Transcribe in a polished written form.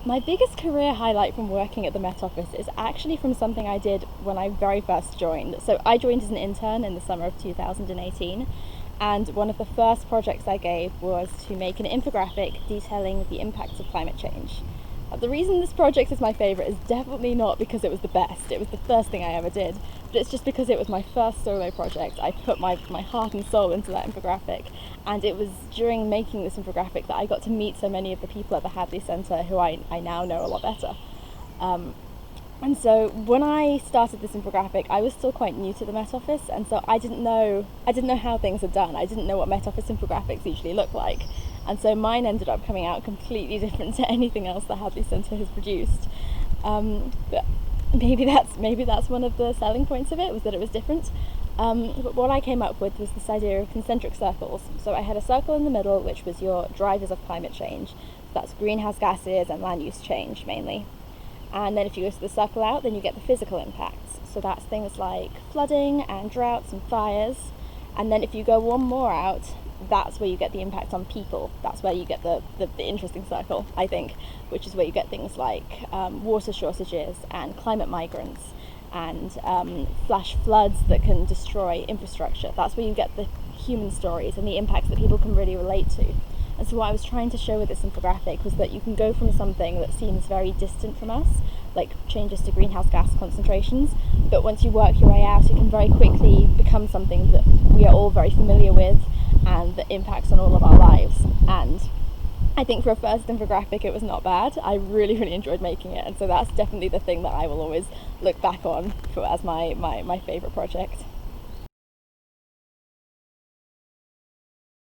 My biggest career highlight from working at the Met Office is actually from something I did when I very first joined. So I joined as an intern in the summer of 2018, and one of the first projects I gave was to make an infographic detailing the impacts of climate change. The reason this project is my favourite is definitely not because it was the best, it was the first thing I ever did, but it's just because it was my first solo project. I put my heart and soul into that infographic, and it was during making this infographic that I got to meet so many of the people at the Hadley Centre who I now know a lot better. And so when I started this infographic, I was still quite new to the Met Office, and so I didn't know how things are done. I didn't know what Met Office infographics usually look like. And so mine ended up coming out completely different to anything else the Hadley Centre has produced. But maybe that's one of the selling points of it, was that it was different. But what I came up with was this idea of concentric circles. So I had a circle in the middle, which was your drivers of climate change. So that's greenhouse gases and land use change mainly. And then if you go to the circle out, then you get the physical impacts. So that's things like flooding and droughts and fires. And then if you go one more out, that's where you get the impact on people. That's where you get the interesting circle, I think, which is where you get things like water shortages and climate migrants and flash floods that can destroy infrastructure. That's where you get the human stories and the impacts that people can really relate to. And so what I was trying to show with this infographic was that you can go from something that seems very distant from us, like changes to greenhouse gas concentrations, but once you work your way out, it can very quickly become something that we are all very familiar with and that impacts on all of our lives. And I think for a first infographic it was not bad. I really enjoyed making it, and so that's definitely the thing that I will always look back on as my favourite project.